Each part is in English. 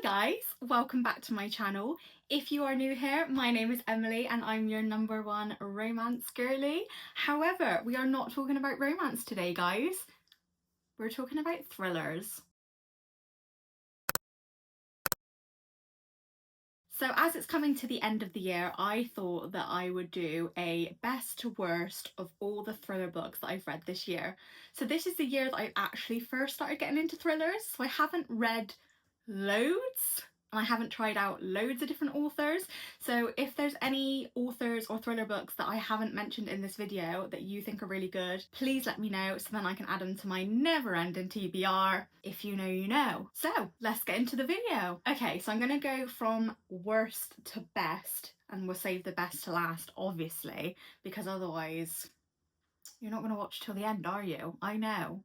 guys, welcome back to my channel. If you are new here, my name is Emily and I'm your #1 romance girly. However, we are not talking about romance today, guys. We're talking about thrillers. So as it's coming to the end of the year, I thought that I would do a best to worst of all the thriller books that I've read this year. So this is the year that I actually first started getting into thrillers, so I haven't read loads and I haven't tried out loads of different authors. So if there's any authors or thriller books that I haven't mentioned in this video that you think are really good, please let me know so then I can add them to my never-ending TBR. If you know, you know. So let's get into the video. Okay, so I'm gonna go from worst to best, and we'll save the best to last, obviously, because otherwise you're not gonna watch till the end, are you? I know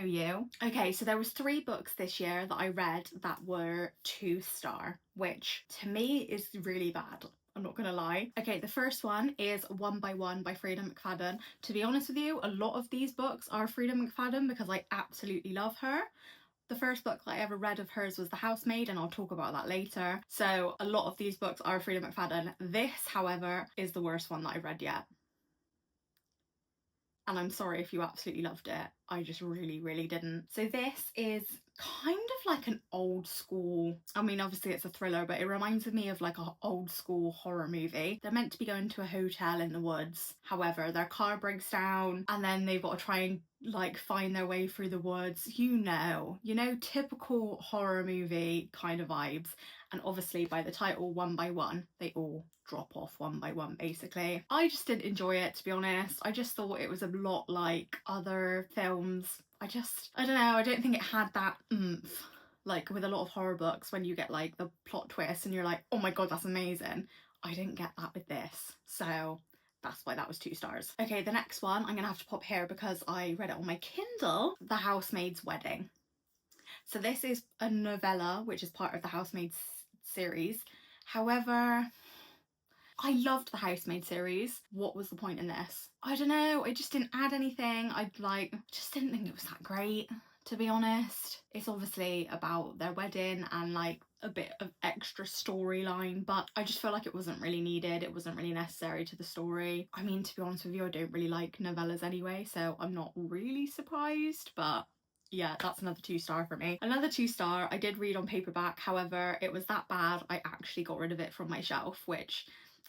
you. Okay, so there was 3 books this year that I read that were 2-star, which to me is really bad. I'm not gonna lie. Okay, the first one is One by One by Freida McFadden. To be honest with you, a lot of these books are Freida McFadden because I absolutely love her. The first book that I ever read of hers was The Housemaid, and I'll talk about that later. So a lot of these books are Freida McFadden. This, however, is the worst one that I've read yet. And I'm sorry if you absolutely loved it. I just really didn't. So this is kind of like an old school, I mean obviously it's a thriller, but it reminds me of like an old school horror movie. They're meant to be going to a hotel in the woods. However, their car breaks down and then they've got to try and like find their way through the woods. You know, typical horror movie kind of vibes. And obviously by the title One by One, they all drop off one by one basically. I just didn't enjoy it, to be honest. I just thought it was a lot like other films. I don't know, I don't think it had that oomph like with a lot of horror books when you get like the plot twist and you're like, oh my god, that's amazing. I didn't get that with this, so that's why that was 2 stars. Okay, the next one I'm gonna have to pop here because I read it on my Kindle. The Housemaid's Wedding. So this is a novella which is part of the Housemaid series. However, I loved the Housemaid series. What was the point in this? I don't know, it just didn't add anything. I just didn't think it was that great, to be honest. It's obviously about their wedding and like a bit of extra storyline, but I just feel like it wasn't really needed. It wasn't really necessary to the story. I mean, to be honest with you, I don't really like novellas anyway, so I'm not really surprised, but yeah, that's another 2-star for me. Another 2-star, I did read on paperback, however, it was that bad I actually got rid of it from my shelf, which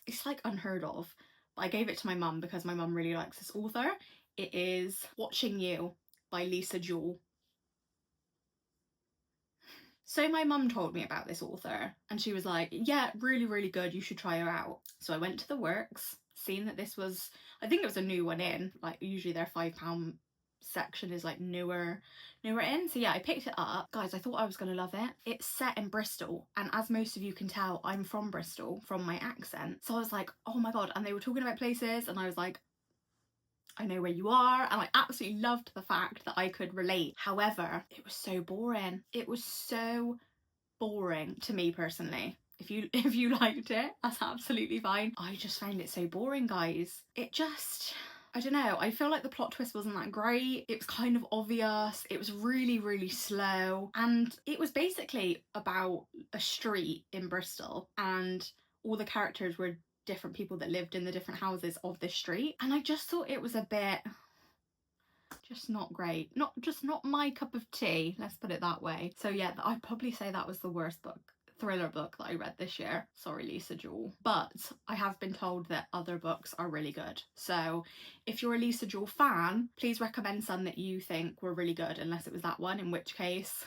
it's like unheard of. But I gave it to my mum because my mum really likes this author. It is Watching You by Lisa Jewell. So my mum told me about this author and she was like, yeah, really good, you should try her out. So I went to the works, seen that this was, I think it was a new one in, like usually their £5 section is like newer in. So yeah, I picked it up. Guys, I thought I was gonna love it. It's set in Bristol, and as most of you can tell, I'm from Bristol from my accent. So I was like, oh my god, and they were talking about places and I was like, I know where you are, and I absolutely loved the fact that I could relate. However, it was so boring. It was so boring to me personally. If you liked it, that's absolutely fine. I just found it so boring, guys. It just, I don't know, I feel like the plot twist wasn't that great. It was kind of obvious. It was really slow. And it was basically about a street in Bristol and all the characters were different people that lived in the different houses of this street. And I just thought it was a bit just not great. Just not my cup of tea, let's put it that way. So yeah, I'd probably say that was the worst thriller book that I read this year. Sorry, Lisa Jewell. But I have been told that other books are really good. So if you're a Lisa Jewell fan, please recommend some that you think were really good, unless it was that one, in which case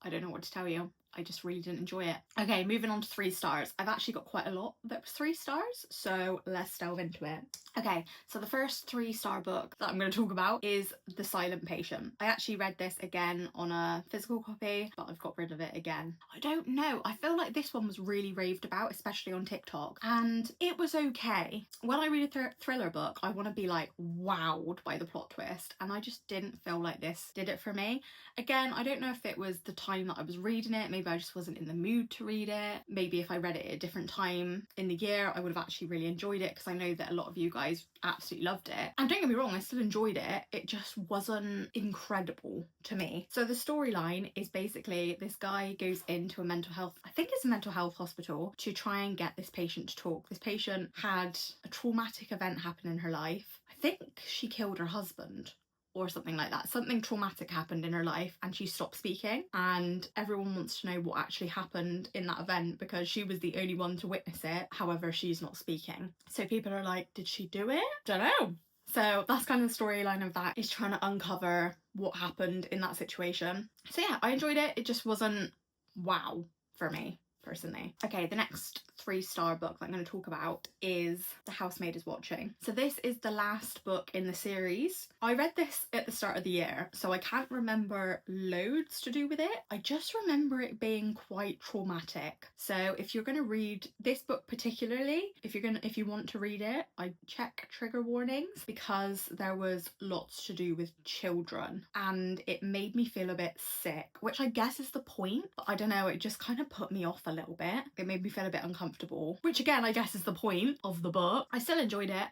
I don't know what to tell you. I just really didn't enjoy it. Okay, moving on to 3 stars. I've actually got quite a lot that was 3 stars, so let's delve into it. Okay, so the first 3-star book that I'm going to talk about is The Silent Patient. I actually read this again on a physical copy, but I've got rid of it again. I don't know, I feel like this one was really raved about, especially on TikTok, and it was okay. When I read a thriller book, I want to be like wowed by the plot twist, and I just didn't feel like this did it for me. Again, I don't know if it was the time that I was reading it, maybe maybe I just wasn't in the mood to read it. Maybe if I read it at a different time in the year, I would have actually really enjoyed it, because I know that a lot of you guys absolutely loved it. And don't get me wrong, I still enjoyed it. It just wasn't incredible to me. So the storyline is basically this guy goes into a mental health, I think it's a mental health hospital, to try and get this patient to talk. This patient had a traumatic event happen in her life. I think she killed her husband or something like that. Something traumatic happened in her life and she stopped speaking, and everyone wants to know what actually happened in that event because she was the only one to witness it. However, she's not speaking. So people are like, did she do it? Don't know. So that's kind of the storyline of that, is trying to uncover what happened in that situation. So yeah, I enjoyed it. It just wasn't wow for me personally. Okay, the next 3-star book that I'm going to talk about is The Housemaid is Watching. So this is the last book in the series. I read this at the start of the year, so I can't remember loads to do with it. I just remember it being quite traumatic. So if you're going to read this book particularly, if you want to read it, I check trigger warnings, because there was lots to do with children and it made me feel a bit sick, which I guess is the point, but I don't know, it just kind of put me off a little bit. It made me feel a bit uncomfortable, which again I guess is the point of the book. I still enjoyed it.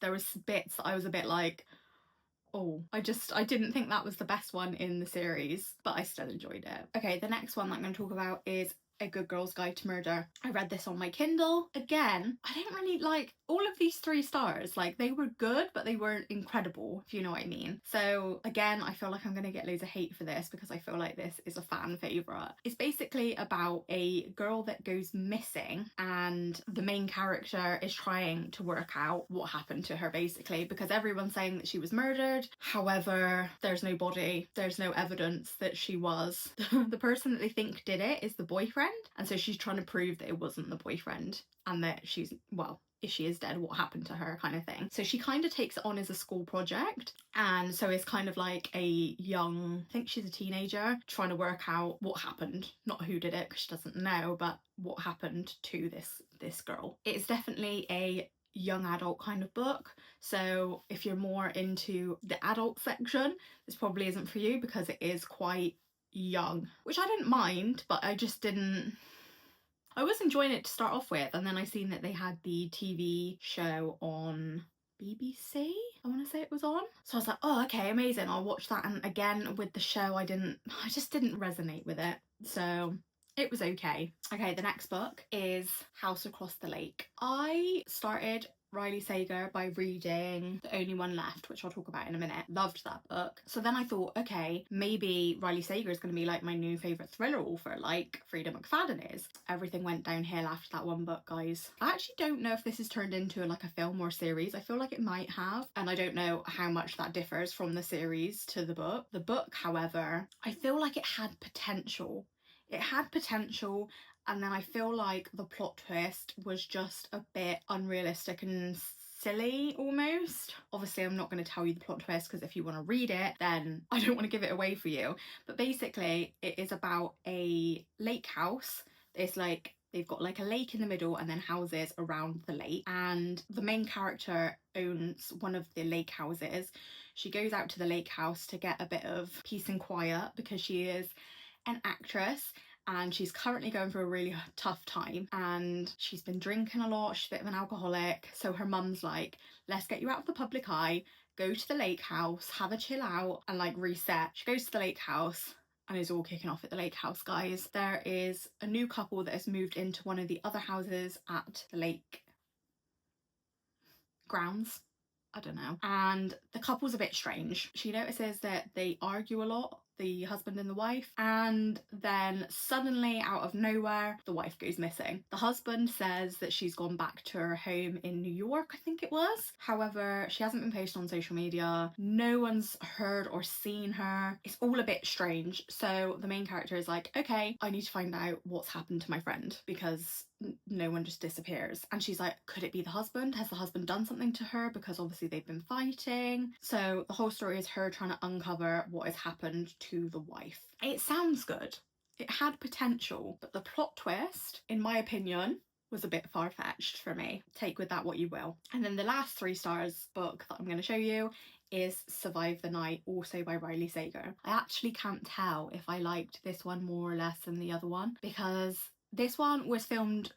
There was bits that I was a bit like, oh, I didn't think that was the best one in the series, but I still enjoyed it. Okay, the next one that I'm going to talk about is A Good Girl's Guide to Murder. I read this on my Kindle. Again, I didn't really like all of these 3 stars. Like, they were good, but they weren't incredible, if you know what I mean. So again, I feel like I'm gonna get loads of hate for this because I feel like this is a fan favourite. It's basically about a girl that goes missing and the main character is trying to work out what happened to her, basically, because everyone's saying that she was murdered. However, there's no body, there's no evidence that she was. The person that they think did it is the boyfriend, and so she's trying to prove that it wasn't the boyfriend and that she's, well, if she is dead, what happened to her, kind of thing. So she kind of takes it on as a school project, and so it's kind of like a young, I think she's a teenager, trying to work out what happened, not who did it because she doesn't know, but what happened to this girl. It's definitely a young adult kind of book, so if you're more into the adult section, this probably isn't for you because it is quite young, which I didn't mind, but I was enjoying it to start off with, and then I seen that they had the TV show on BBC, I want to say it was on. So I was like, oh, okay, amazing, I'll watch that. And again, with the show, I just didn't resonate with it. So it was okay. Okay, the next book is House Across the Lake. I started Riley Sager by reading The Only One Left, which I'll talk about in a minute. Loved that book. So then I thought, okay, maybe Riley Sager is going to be like my new favourite thriller author, like Frida McFadden is. Everything went downhill after that one book, guys. I actually don't know if this has turned into like a film or series. I feel like it might have, and I don't know how much that differs from the series to the book. The book, however, I feel like it had potential. It had potential, and then I feel like the plot twist was just a bit unrealistic and silly almost. Obviously, I'm not going to tell you the plot twist because if you want to read it, then I don't want to give it away for you. But basically, it is about a lake house. It's like they've got like a lake in the middle and then houses around the lake, and the main character owns one of the lake houses. She goes out to the lake house to get a bit of peace and quiet because she is an actress and she's currently going through a really tough time, and she's been drinking a lot. She's a bit of an alcoholic, so her mum's like, let's get you out of the public eye, go to the lake house, have a chill out and like reset. She goes to the lake house and is all kicking off at the lake house, guys. There is a new couple that has moved into one of the other houses at the lake grounds, I don't know, and the couple's a bit strange. She notices that they argue a lot, the husband and the wife, and then suddenly out of nowhere the wife goes missing. The husband says that she's gone back to her home in New York, I think it was. However, she hasn't been posted on social media, no one's heard or seen her. It's all a bit strange. So the main character is like, okay, I need to find out what's happened to my friend because no one just disappears. And she's like, could it be the husband? Has the husband done something to her? Because obviously they've been fighting. So the whole story is her trying to uncover what has happened to the wife. It sounds good. It had potential, but the plot twist, in my opinion, was a bit far-fetched for me. Take with that what you will. And then the last 3 stars book that I'm going to show you is Survive the Night, also by Riley Sager. I actually can't tell if I liked this one more or less than the other one, because this one was filmed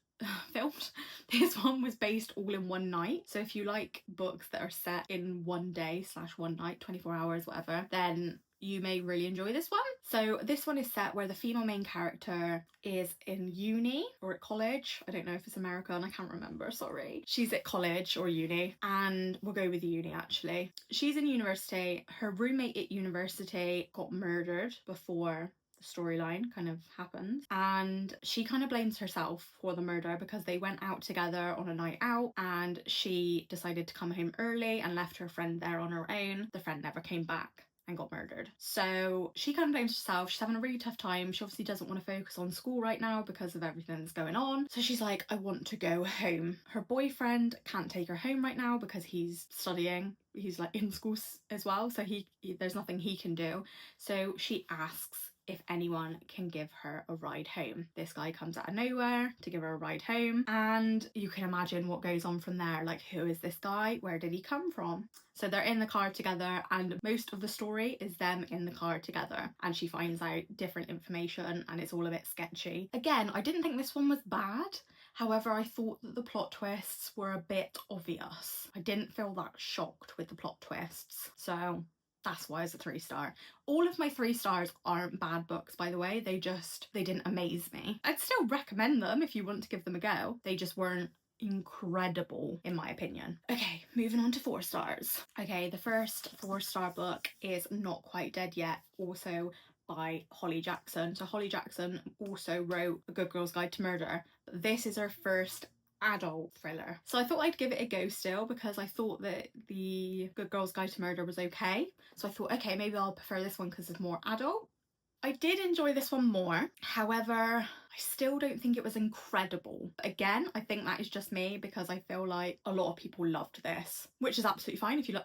this one was based all in one night. So if you like books that are set in one day / one night, 24 hours, whatever, then you may really enjoy this one. So this one is set where the female main character is in uni or at college. I don't know if it's American, I can't remember, sorry. She's at college or uni, and we'll go with uni actually. She's in university. Her roommate at university got murdered before the storyline kind of happens, and she kind of blames herself for the murder because they went out together on a night out and she decided to come home early and left her friend there on her own. The friend never came back and got murdered. So she kind of blames herself. She's having a really tough time. She obviously doesn't want to focus on school right now because of everything that's going on. So she's like, I want to go home. Her boyfriend can't take her home right now because he's studying. He's like in school as well, so there's nothing he can do. So she asks if anyone can give her a ride home. This guy comes out of nowhere to give her a ride home, and you can imagine what goes on from there. Like, who is this guy? Where did he come from? So they're in the car together, and most of the story is them in the car together, and she finds out different information and it's all a bit sketchy. Again, I didn't think this one was bad. However, I thought that the plot twists were a bit obvious. I didn't feel that shocked with the plot twists. So that's why it's a 3-star. All of my 3 stars aren't bad books, by the way. They didn't amaze me. I'd still recommend them if you want to give them a go. They just weren't incredible in my opinion. Okay, moving on to 4 stars. Okay, the first 4-star book is Not Quite Dead Yet, also by Holly Jackson. So Holly Jackson also wrote A Good Girl's Guide to Murder, but this is her first adult thriller. So I thought I'd give it a go still, because I thought that the Good Girl's Guide to Murder was okay. So I thought, okay, maybe I'll prefer this one because it's more adult. I did enjoy this one more. However, I still don't think it was incredible. But again, I think that is just me because I feel like a lot of people loved this, which is absolutely fine if you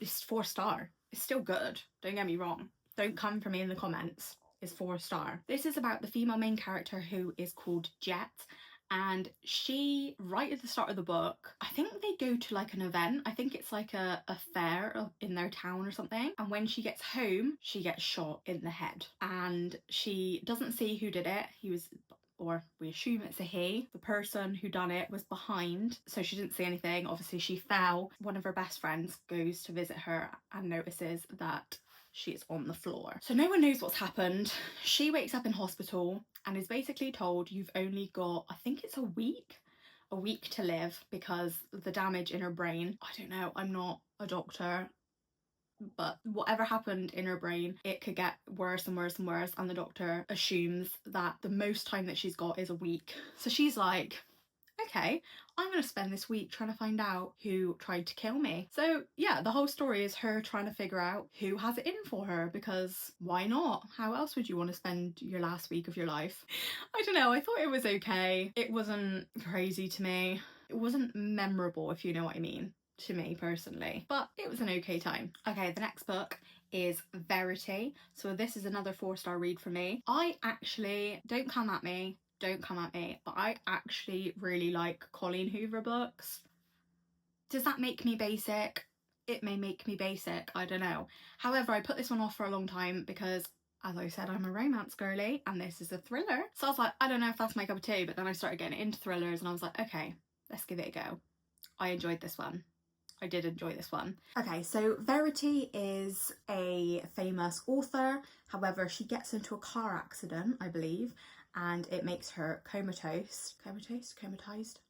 it's 4-star. It's still good. Don't get me wrong. Don't come for me in the comments. It's 4-star. This is about the female main character who is called Jet. And she, right at the start of the book, I think they go to like an event. I think it's like a fair in their town or something. And when she gets home, she gets shot in the head. And she doesn't see who did it. Or we assume it's a he. The person who done it was behind, so she didn't see anything. Obviously she fell. One of her best friends goes to visit her and notices that she is on the floor. So no one knows what's happened. She wakes up in hospital and is basically told you've only got, I think it's a week to live because of the damage in her brain. I don't know, I'm not a doctor, but whatever happened in her brain, it could get worse and worse and worse, and the doctor assumes that the most time that she's got is a week. So she's like, okay, I'm gonna spend this week trying to find out who tried to kill me. So yeah, the whole story is her trying to figure out who has it in for her, because why not? How else would you want to spend your last week of your life? I don't know, I thought it was okay. It wasn't crazy to me. It wasn't memorable, if you know what I mean, to me personally, but it was an okay time. Okay, the next book is Verity. So this is another 4-star read for me. I actually, don't come at me, but I actually really like Colleen Hoover books. Does that make me basic? It may make me basic, I don't know. However, I put this one off for a long time because, as I said, I'm a romance girly and this is a thriller. So I was like, I don't know if that's my cup of tea, but then I started getting into thrillers and I was like, okay, let's give it a go. I enjoyed this one. I did enjoy this one. Okay, so Verity is a famous author. However, she gets into a car accident, I believe, and it makes her comatose. Comatized?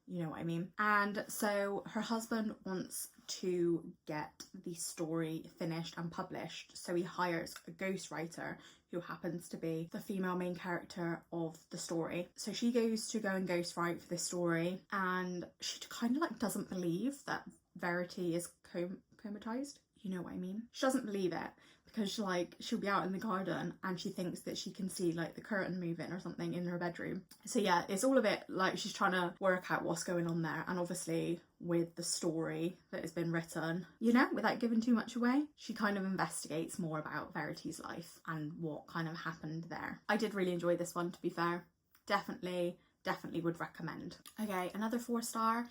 You know what I mean. And so her husband wants to get the story finished and published, so he hires a ghostwriter who happens to be the female main character of the story. So she goes to go and ghostwrite for this story, and she kind of like doesn't believe that Verity is comatized. You know what I mean? She doesn't believe it because she'll be out in the garden and she thinks that she can see like the curtain moving or something in her bedroom. So yeah, it's all a bit like she's trying to work out what's going on there, and obviously with the story that has been written, you know, without giving too much away, she kind of investigates more about Verity's life and what kind of happened there. I did really enjoy this one, to be fair. Definitely would recommend. Okay, another 4-star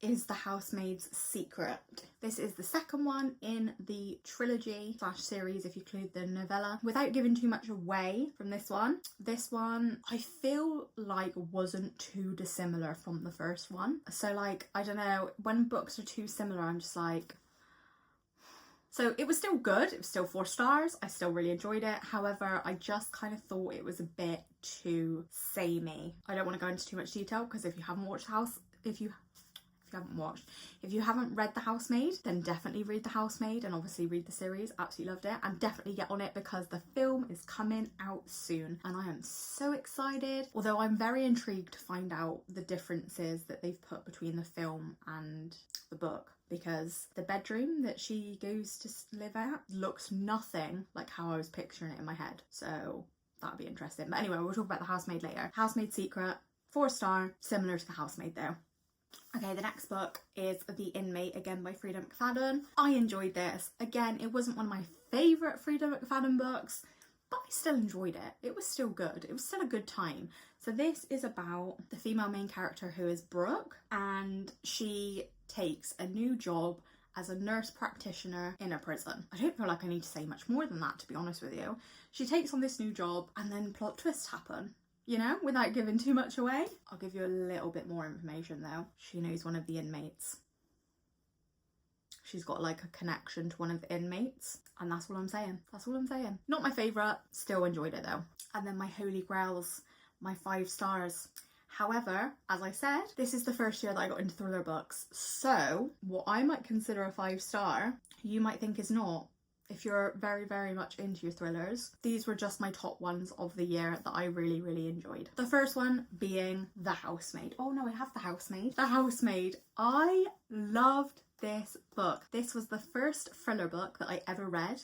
is The Housemaid's Secret. This is the second one in the trilogy / series, if you include the novella. Without giving too much away from this one I feel like wasn't too dissimilar from the first one. So like, I don't know, when books are too similar, I'm just like... So it was still good, it was still 4 stars, I still really enjoyed it. However, I just kind of thought it was a bit too samey. I don't want to go into too much detail, because if you haven't watched if you haven't read The Housemaid, then definitely read The Housemaid, and obviously read the series. Absolutely loved it, and definitely get on it because the film is coming out soon and I am so excited. Although I'm very intrigued to find out the differences that they've put between the film and the book, because the bedroom that she goes to live at looks nothing like how I was picturing it in my head, so that'd be interesting. But anyway, we'll talk about The Housemaid later. Housemaid's Secret, 4 star, similar to The Housemaid though. Okay, the next book is The Inmate, again by Frida McFadden. I enjoyed this. Again, it wasn't one of my favourite Frida McFadden books, but I still enjoyed it. It was still good. It was still a good time. So this is about the female main character, who is Brooke, and she takes a new job as a nurse practitioner in a prison. I don't feel like I need to say much more than that, to be honest with you. She takes on this new job and then plot twists happen. You know, without giving too much away. I'll give you a little bit more information though. She knows one of the inmates. She's got like a connection to one of the inmates, and that's all I'm saying. That's all I'm saying. Not my favourite, still enjoyed it though. And then my holy grails, my 5 stars. However, as I said, this is the first year that I got into thriller books. So what I might consider a 5 star, you might think is not. If you're very, very much into your thrillers, these were just my top ones of the year that I really, really enjoyed. The first one being The Housemaid. Oh no, I have The Housemaid. The Housemaid. I loved this book. This was the first thriller book that I ever read.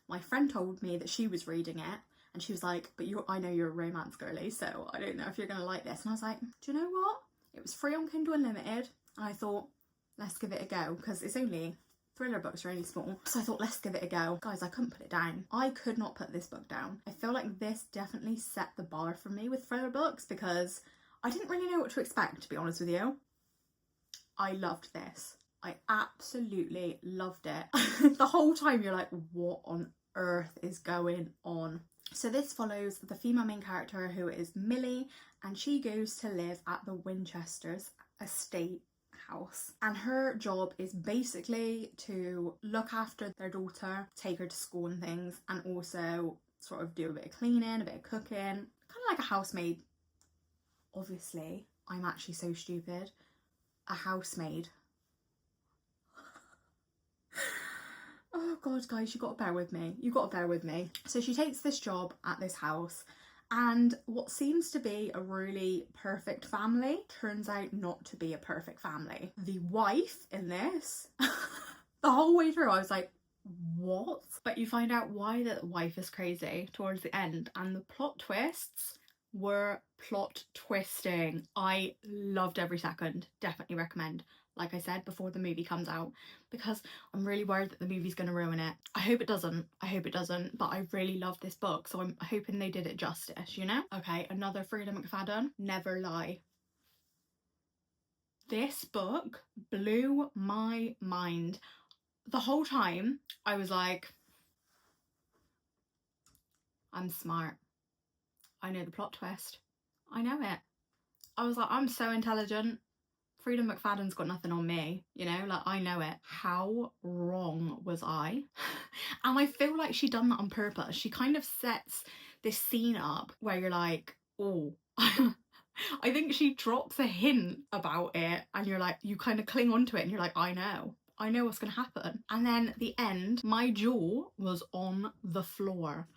My friend told me that she was reading it, and she was like, but I know you're a romance girly, so I don't know if you're gonna like this. And I was like, do you know what? It was free on Kindle Unlimited, and I thought, let's give it a go, because it's only... thriller books are only small, so I thought, let's give it a go. Guys, I couldn't put it down. I could not put this book down. I feel like this definitely set the bar for me with thriller books, because I didn't really know what to expect, to be honest with you. I loved this. I absolutely loved it. The whole time you're like, what on earth is going on? So this follows the female main character, who is Millie, and she goes to live at the Winchesters' estate house, and her job is basically to look after their daughter, take her to school and things, and also sort of do a bit of cleaning, a bit of cooking, kind of like a housemaid. Obviously, I'm actually so stupid. A housemaid. Oh god, guys, you gotta bear with me. You gotta bear with me. So she takes this job at this house, and what seems to be a really perfect family turns out not to be a perfect family. The wife in this, the whole way through I was like, what? But you find out why the wife is crazy towards the end, and the plot twists were plot twisting. I loved every second. Definitely recommend. Like I said, before the movie comes out, because I'm really worried that the movie's going to ruin it. I hope it doesn't. I hope it doesn't. But I really love this book, so I'm hoping they did it justice, you know? Okay, another Frida McFadden, Never Lie. This book blew my mind. The whole time I was like, I'm smart. I know the plot twist. I know it. I was like, I'm so intelligent. Frida McFadden's got nothing on me, you know, like I know it. How wrong was I? And I feel like she done that on purpose. She kind of sets this scene up where you're like, oh, I think she drops a hint about it, and you're like, you kind of cling onto it and you're like, I know what's gonna happen. And then at the end, my jaw was on the floor.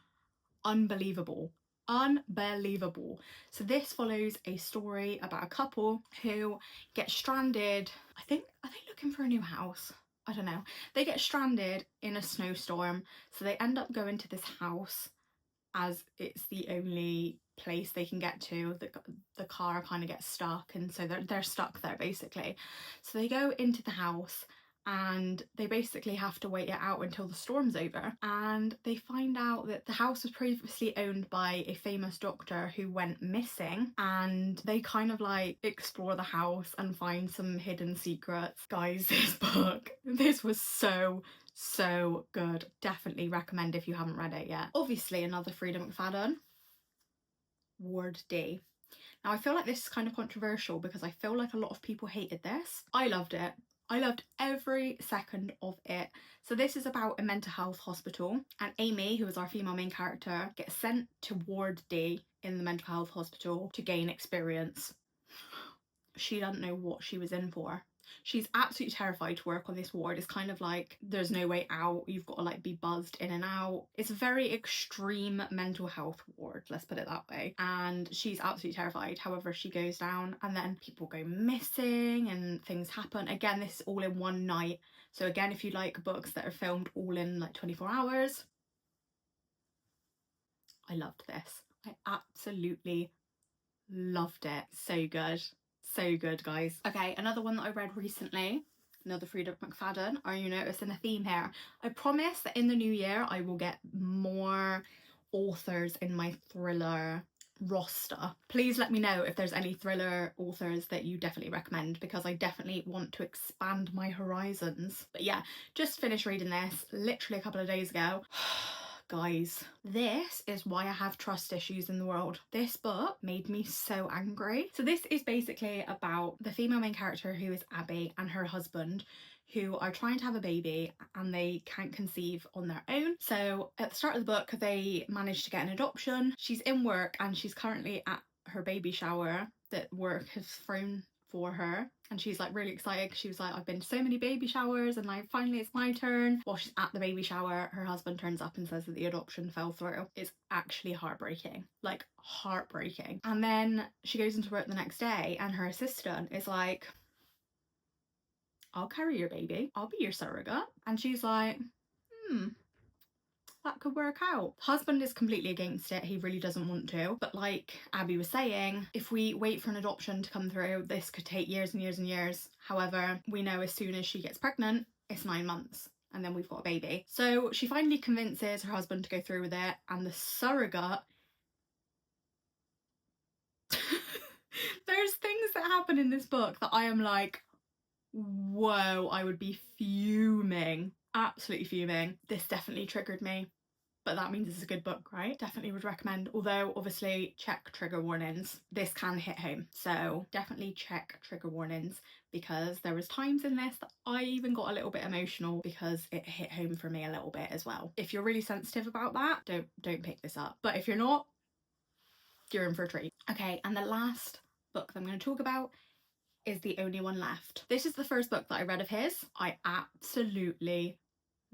Unbelievable. Unbelievable. So this follows a story about a couple who get stranded. Are they looking for a new house? I don't know. They get stranded in a snowstorm, so they end up going to this house as it's the only place they can get to. The car kind of gets stuck, and so they're stuck there basically. So they go into the house, and they basically have to wait it out until the storm's over. And they find out that the house was previously owned by a famous doctor who went missing, and they kind of like explore the house and find some hidden secrets. Guys, this was so good. Definitely recommend if you haven't read it yet. Obviously, another Frida McFadden, Ward D. Now, I feel like this is kind of controversial because I feel like a lot of people hated this. I loved it. I loved every second of it. So this is about a mental health hospital, and Amy, who is our female main character, gets sent to Ward D in the mental health hospital to gain experience. She doesn't know what she was in for. She's absolutely terrified to work on this ward. It's kind of like there's no way out. You've got to like be buzzed in and out. It's a very extreme mental health ward, let's put it that way. And she's absolutely terrified. However, she goes down and then people go missing and things happen. Again, this is all in one night. So again, if you like books that are filmed all in like 24 hours, I loved this. I absolutely loved it. So good. So good, guys. Okay, another one that I read recently, another Frida McFadden. Are you noticing a theme here? I promise that in the new year I will get more authors in my thriller roster. Please let me know if there's any thriller authors that you definitely recommend, because I definitely want to expand my horizons. But yeah, just finished reading this literally a couple of days ago. Guys, this is why I have trust issues in the world. This book made me so angry. So this is basically about the female main character, who is Abby, and her husband, who are trying to have a baby and they can't conceive on their own. So at the start of the book, they manage to get an adoption. She's in work and she's currently at her baby shower that work has thrown for her, and she's like really excited. She was like, I've been to so many baby showers and like finally it's my turn. While she's at the baby shower, her husband turns up and says that the adoption fell through. It's actually heartbreaking, like heartbreaking. And then she goes into work the next day and her assistant is like, I'll carry your baby, I'll be your surrogate. And she's like, that could work out. Husband is completely against it. He really doesn't want to. But like Abby was saying, if we wait for an adoption to come through, this could take years and years and years. However, we know as soon as she gets pregnant, it's 9 months. And then we've got a baby. So she finally convinces her husband to go through with it. And the surrogate... There's things that happen in this book that I am like, whoa, I would be fuming. Absolutely fuming. This definitely triggered me, but that means it's a good book, right? Definitely would recommend, although obviously check trigger warnings. This can hit home, so definitely check trigger warnings, because there was times in this that I even got a little bit emotional because it hit home for me a little bit as well. If you're really sensitive about that, don't pick this up. But if you're not, you're in for a treat. Okay, and the last book that I'm going to talk about is The Only One Left. This is the first book that I read of his. I absolutely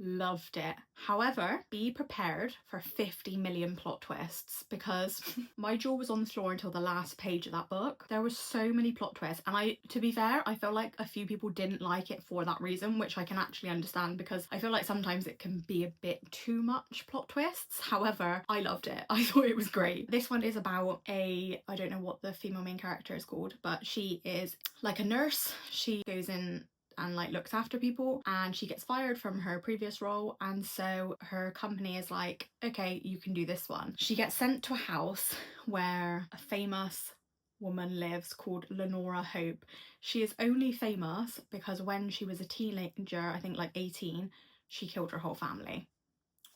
loved it. However, be prepared for 50 million plot twists, because my jaw was on the floor until the last page of that book. There were so many plot twists, and to be fair, I feel like a few people didn't like it for that reason, which I can actually understand, because I feel like sometimes it can be a bit too much plot twists. However, I loved it. I thought it was great. This one is about I don't know what the female main character is called, but she is like a nurse. She goes in and like looks after people, and she gets fired from her previous role, and so her company is like, okay, you can do this one. She gets sent to a house where a famous woman lives called Lenora Hope. She is only famous because when she was a teenager, I think like 18, she killed her whole family,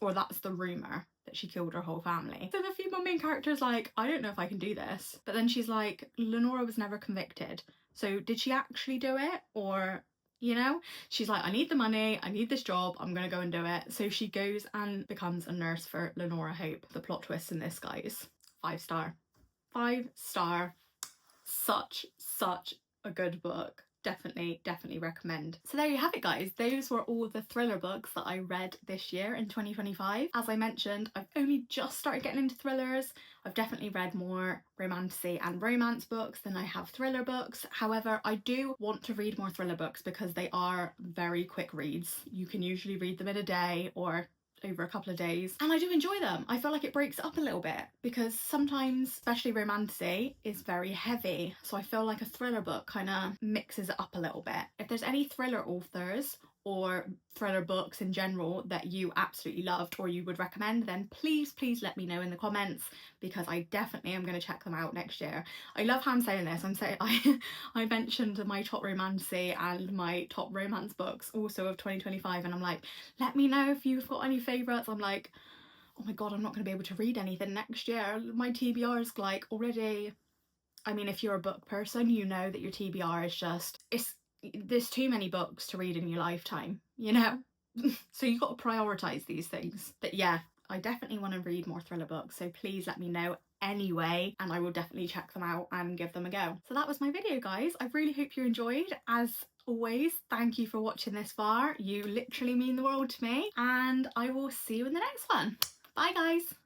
or that's the rumor, that she killed her whole family. So the female main character is like, I don't know if I can do this. But then she's like, Lenora was never convicted, so did she actually do it? Or, you know, she's like, I need the money, I need this job, I'm gonna go and do it. So she goes and becomes a nurse for Lenora Hope. The plot twist in this, guys, 5 star. 5 star. Such a good book. Definitely recommend. So there you have it, guys. Those were all the thriller books that I read this year in 2025. As I mentioned, I've only just started getting into thrillers. I've definitely read more romantasy and romance books than I have thriller books. However, I do want to read more thriller books because they are very quick reads. You can usually read them in a day or over a couple of days, and I do enjoy them. I feel like it breaks it up a little bit, because sometimes, especially romantasy, is very heavy, so I feel like a thriller book kind of mixes it up a little bit. If there's any thriller authors or thriller books in general that you absolutely loved or you would recommend, then please let me know in the comments, because I definitely am going to check them out next year. I love how I'm saying this. I'm saying I mentioned my top romancy and my top romance books also of 2025, and I'm like, let me know if you've got any favourites. I'm like, oh my god, I'm not going to be able to read anything next year. My TBR is like already, I mean, if you're a book person, you know that your TBR is just, there's too many books to read in your lifetime, you know? So you've got to prioritise these things. But yeah, I definitely want to read more thriller books, so please let me know anyway, and I will definitely check them out and give them a go. So that was my video, guys. I really hope you enjoyed. As always, thank you for watching this far. You literally mean the world to me, and I will see you in the next one. Bye, guys.